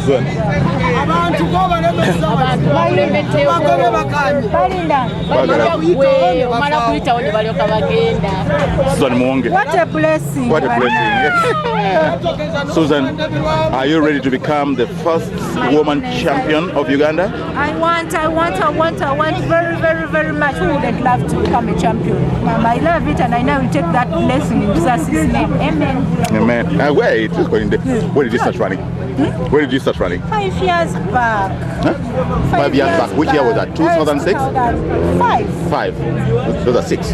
Susan. Susan Muwonge. What a blessing. What a blessing. Susan, are you ready to become the first woman champion of Uganda? I want very, very, very much. Who wouldn't love to become a champion? I love it, and I know we take that blessing in Jesus' name. Amen. Amen. Where did you start running? Where did you start running? 5 years back. Huh? 5 years back. Which year was that? 2006? 5. 5. So that's 6.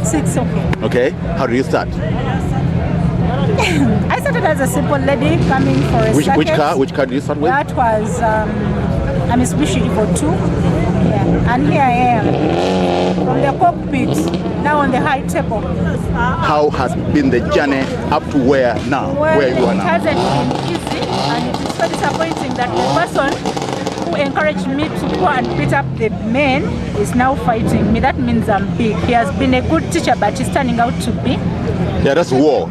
6, okay. Okay. How did you start? I started as a simple lady coming for a circuit. Which car did you start with? That was a Mitsubishi Evo 2. Yeah. And here I am from the cockpit, now on the high table. How has been the journey up to where now? Well, where you are now? It hasn't been easy, and it is so disappointing that the person who encouraged me to go and beat up the men is now fighting me. That means I'm big. He has been a good teacher, but he's turning out to be. Yeah, that's war.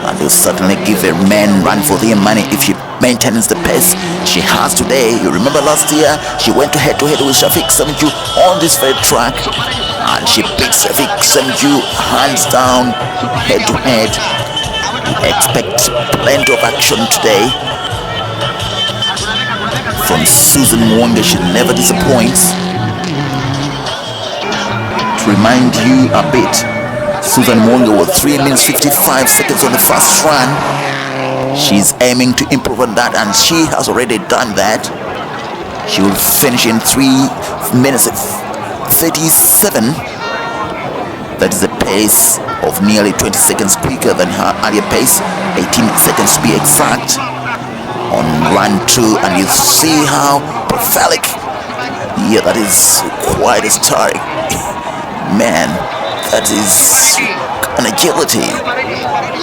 And you'll certainly give a man run for their money if she maintains the pace she has today. You remember last year she went head-to-head with Shafiq Samju on this very track, and she beat Shafiq Samju hands down, head-to-head. Expect plenty of action today from Susan Muwonge. She never disappoints. To remind you a bit, Susan Muwonge was 3 minutes 55 seconds on the first run. She's aiming to improve on that, and she has already done that. She will finish in 3 minutes 37. That is a pace of nearly 20 seconds quicker than her earlier pace, 18 seconds to be exact, on run 2. And you see how prevailing. Yeah, that is quite a story. Man, that is an agility.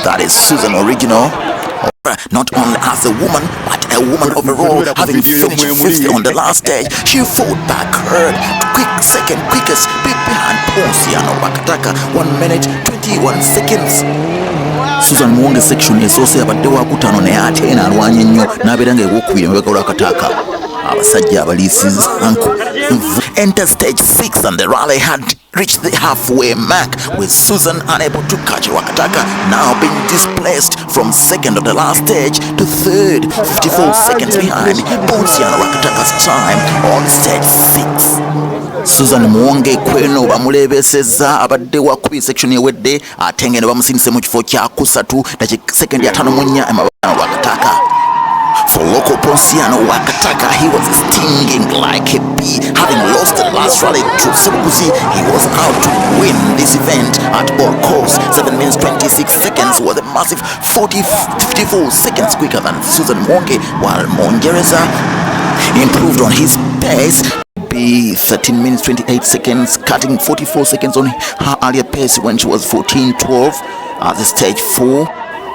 That is Susan original. Not only as a woman, but a woman overall, having finished 50 on the last stage. She fought back her quickest bit behind Ponsiano Lwakataka, 1 minute 21 seconds. Susan Muwonge section esose yabadde wakutano naye ate ena alwanye nnyo n'abeera nga ewokubiri mabega Lwakataka. Abasajja abaliisiza enter stage 6, and the rally had reached the halfway mark, with Susan unable to catch Lwakataka, now being displaced from second on the last stage to third, 54 seconds behind Ponsiano Lwakataka's time on stage 6. Susan Muwonge kweno bamulebeseza abadde wakubi section ewedde, ate ngeno bamusindise mu kifo kya kusatu na second ya 5 mu 4 emabega Lwakataka. For local Ponsiano Lwakataka, he was stinging like a bee. Having lost the last rally to Sebukusi, he was out to win this event at all costs. 7 minutes 26 seconds was a massive 54 seconds quicker than Susan Muwonge, while Mongereza improved on his pace, be 13 minutes 28 seconds, cutting 44 seconds on her earlier pace when she was 14:12 at the stage 4.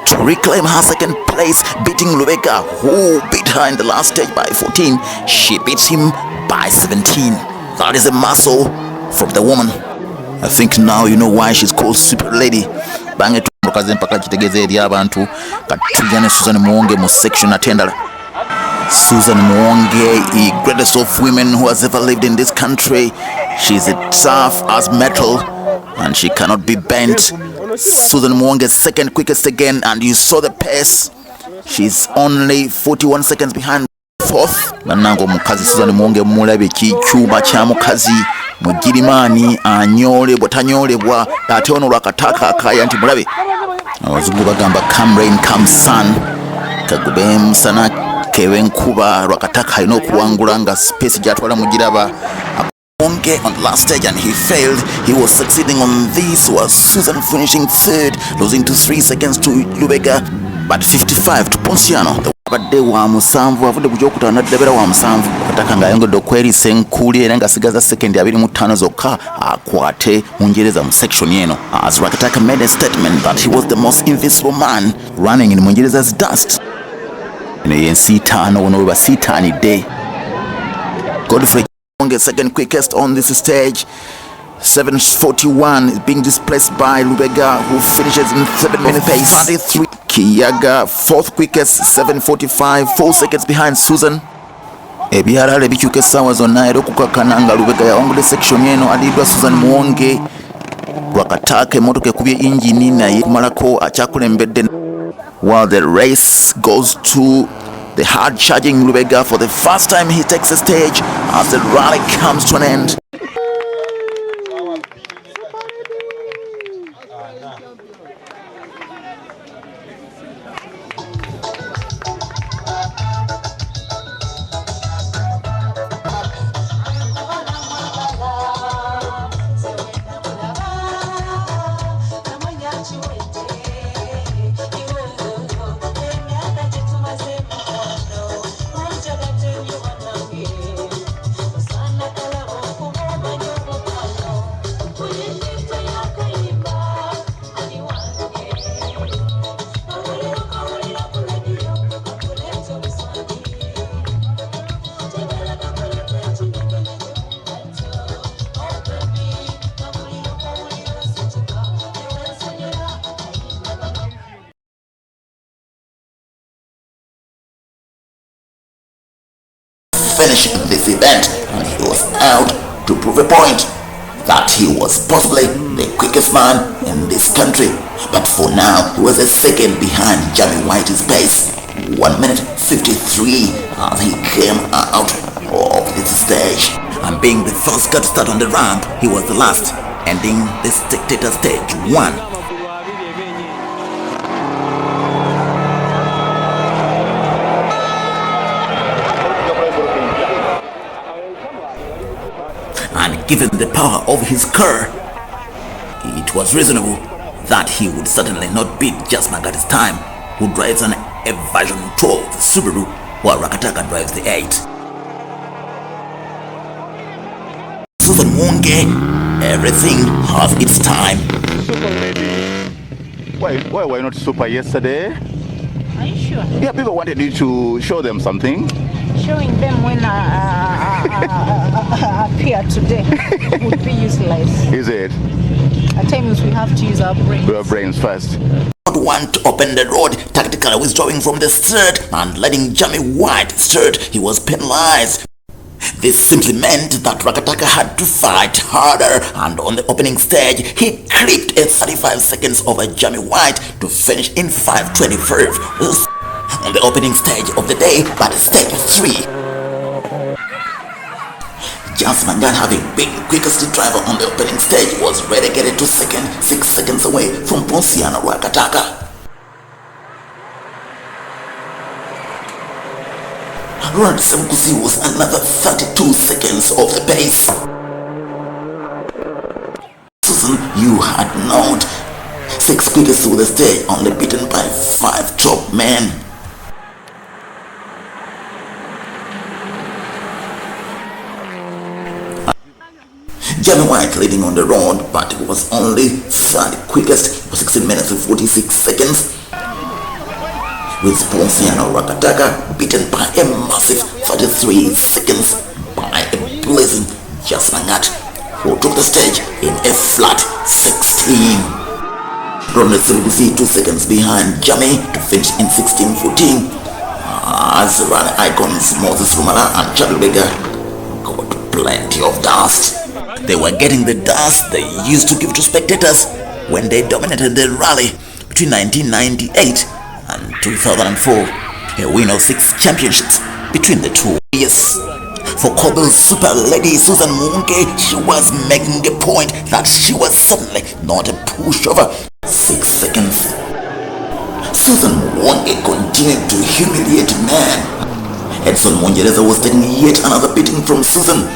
To reclaim her second place, beating Lwakataka, who beat her in the last stage by 14. She beats him by 17. That is a muscle from the woman. I think now you know why she's called Super Lady. Bange tukaze mpaka kitegeze eri abantu katujane Susan Muwonge mu section attendala. Susan Muwonge, the greatest of women who has ever lived in this country. She's as tough as metal and she cannot be bent. Susan Muwonge second quickest again, and you saw the pace. She's only 41 seconds behind fourth. Nanango mukazi Susan Muwonge mulabe kikyuma kya mukazi mugirimani anyole botanyolebwa ate ono Lwakataka akaya nti mulabe abazungu bagamba come rain come sun kagube musana kewe nkuba Lwakataka alina okuwangula nga space gyatwala mugiraba. Muwonge on the last stage and he failed. He was succeeding on this, was Susan finishing third, losing to 3 seconds to Lwakataka, but 55 to Ponsiano. Abadde wa musanvu avudde kujokutana naddebera wa musanvu Lwakataka ng'ayongedde okwerisa enkuli era ng'asigaza sekendi 25 zokka akwate mu njereza mu section eno. As Lwakataka made a statement that he was the most invincible man running in Munjereza's dust. Eno yensi ttaano wono we basiitaanidde. Godfrey Muwonge second quickest on this stage. 7:41 is being displaced by Lwakataka, who finishes in 7 minute pace. 33 Kiyaga fourth quickest, 7:45, 4 seconds behind Susan. Ebyalala bikyuka essaawa zonna era okukkakkana nga Lwakataka yawangudde section eno aliddwa Susan Muwonge. Lwakataka emmotoka ekubye engine naye kumalako akyakulembedde. While the race goes to the hard charging Lwakataka, for the first time he takes the stage as the rally comes to an end. Finishing this event, and he was out to prove a point that he was possibly the quickest man in this country. But for now, he was a second behind Jamie White's pace, 1 minute 53 as he came out of this stage. And being the first car to start on the ramp, he was the last, ending the spectator stage 1. And given the power of his car, it was reasonable that he would certainly not beat just Magati's time, who drives a version 12 Subaru, while Lwakataka drives the 8. Susan Muwonge, everything has its time. Super lady. Why were you not super yesterday? Are you sure? Yeah, people wanted you to show them something. Showing them when I appear today would be useless. Is it? At times we have to use our brains. Your brains first. Not want to open the road, tactically withdrawing from the start and letting Jamie White start. He was penalized. This simply meant that Lwakataka had to fight harder, and on the opening stage he creeped 35 seconds over Jamie White to finish in 5:25. On the opening stage of the day, but stage 3. Just Mangan, having been quickest driver on the opening stage, was relegated to second, 6 seconds away from Ponsiano Lwakataka. Rod Semkusi was another 32 seconds off the pace. Susan, you had not. 6 quickest through the stage, only beaten by 5 top men. Jamie White leading on the road, but it was only third quickest for 16 minutes and 46 seconds, with Ponsiano Lwakataka beaten by a massive 33 seconds by a blazing Mangat, who took the stage in a flat 16. Ronald CBC 2 seconds behind Jamie to finish in 16:14, as run icons Moses Lumala and Charlie Beggar got plenty of dust. They were getting the dust they used to give to spectators when they dominated the rally between 1998 and 2004, a win of 6 championships between the two years. For Coble's super lady Susan Muwonge, she was making a point that she was certainly not a pushover. 6 seconds. Susan Muwonge continued to humiliate man. Edson Mongereza was taking yet another beating from Susan.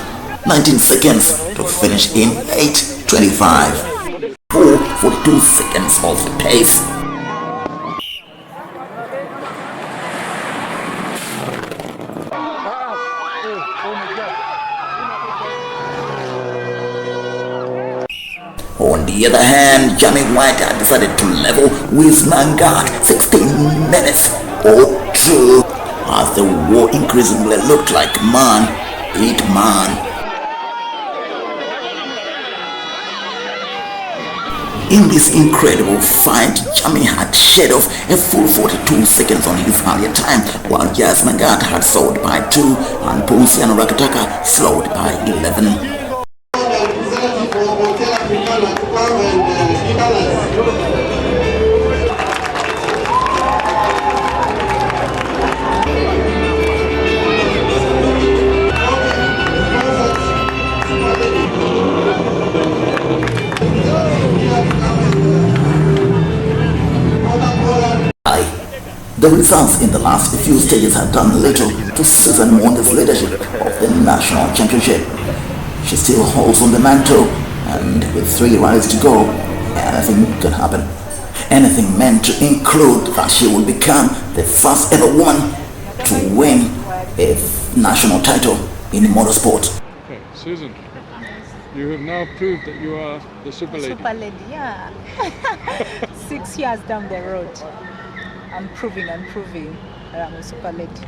19 seconds to finish in 8:25. 4:42 seconds of the pace. On the other hand, Jamie White had decided to level with Mangat 16 minutes or 2, as the war increasingly looked like man eat man. In this incredible fight, Jamie had shed off a full 42 seconds on his earlier time, while Jas Mangat had slowed by 2 and Ponsiano Lwakataka slowed by 11. The results in the last few stages had done little to Susan Muwonge's leadership of the national championship. She still holds on the mantle, and with 3 rallies to go, anything can happen. Anything meant to include that she will become the first ever woman to win a national title in motorsport. Okay, Susan, you have now proved that you are the super lady. Super lady, yeah. 6 years down the road, I'm proving that I'm a super lady.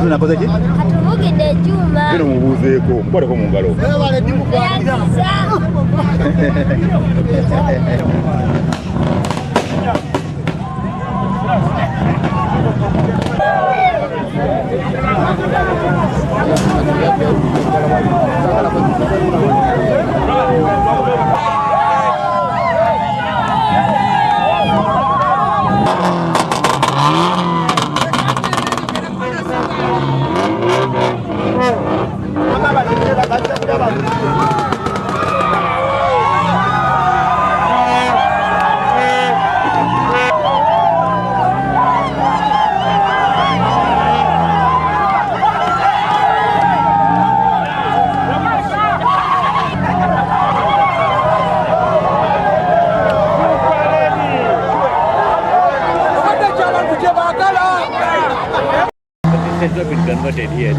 Atuvugidde Juma. Bino mubuuzeeko mukwateko mu ngalo. Has not been converted here.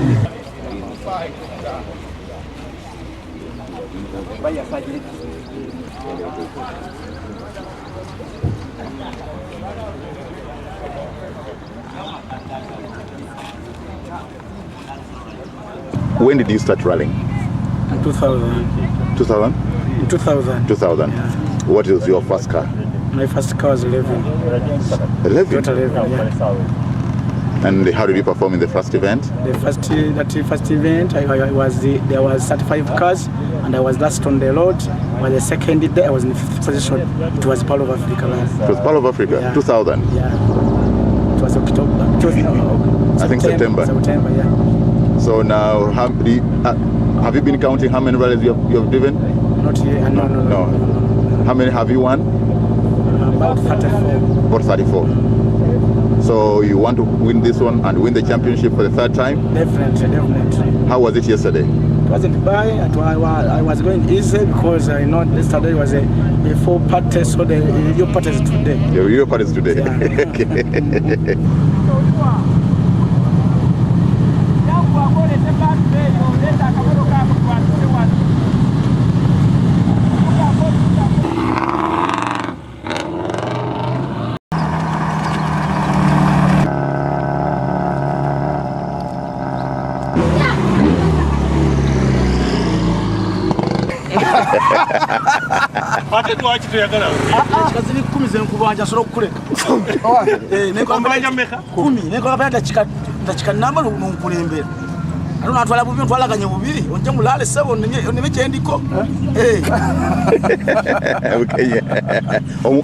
When did you start rallying? In 2000. 2000? In 2000. 2000. Yeah. What is your first car? My first car was 11. 11? Got 11, yeah. And how did you perform in the first event? The first event, there was 35 cars, and I was last on the road. By the second day, I was in 5th position. It was Pearl of Africa. It was Pearl of Africa, yeah. 2000? Yeah. It was October. I think September. September, yeah. So now, have you been counting how many rallies you have driven? Not yet. No. How many have you won? About 34. About 34. So you want to win this one and win the championship for the third time? Definitely. How was it yesterday? It wasn't bad. I was going easy because I know yesterday was a before party, so the real party is today. The real party is today. Yeah.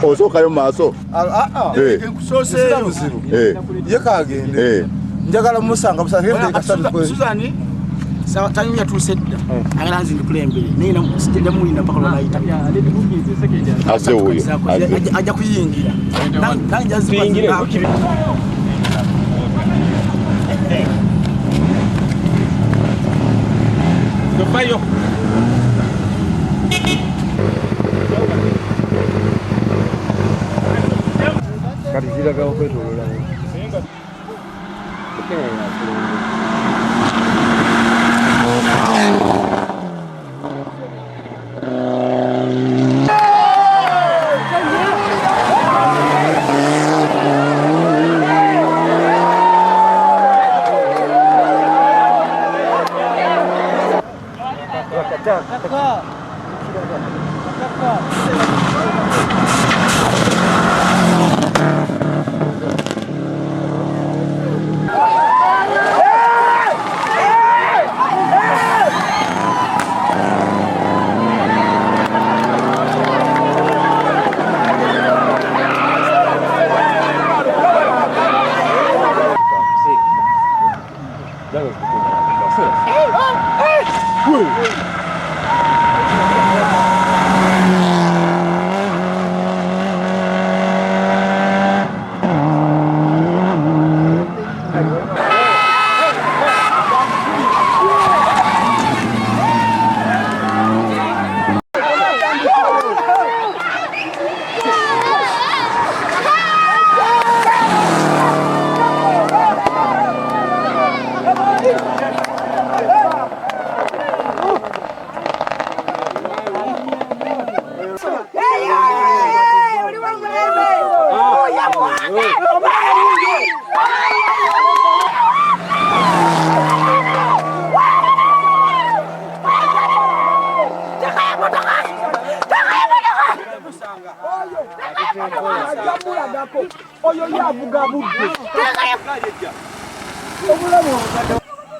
Osokayo maaso njagala musanga Suzani sawa tanyunya tusedda agala nzi ndikulembere nina mustenda mulina paka lolaita ase huyo aja kuyingira nanja zipingira Dopayo kati ziraga okwetolola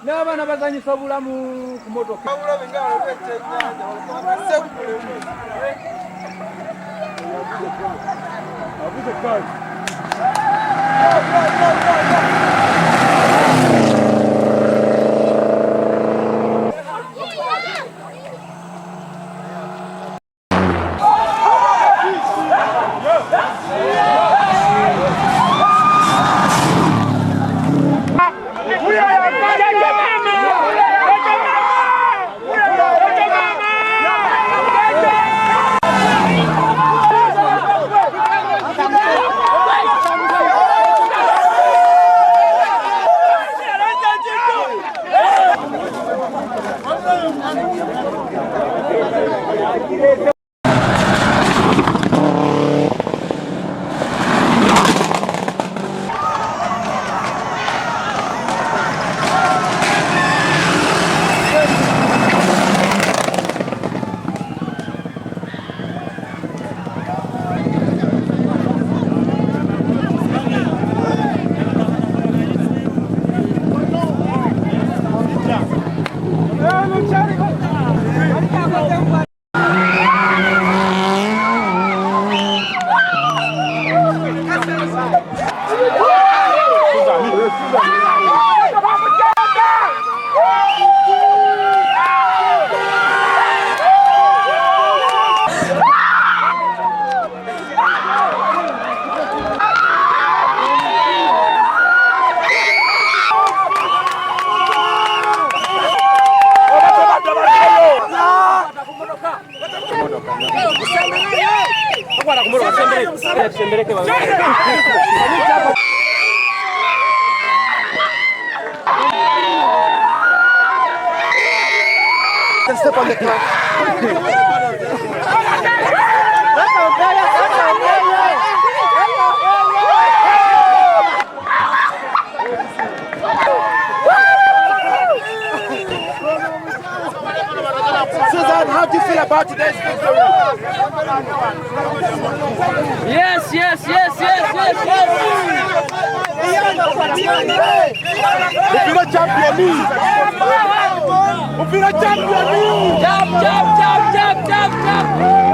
n'abaana bazanyisa obulamu ku motoka Step on the clock. Susan, how do you feel about today's victory? Yes, yes, yes, yes, yes, yes. Mupira champion. Mupira champion. Jump, jump, jump, jump, jump, jump.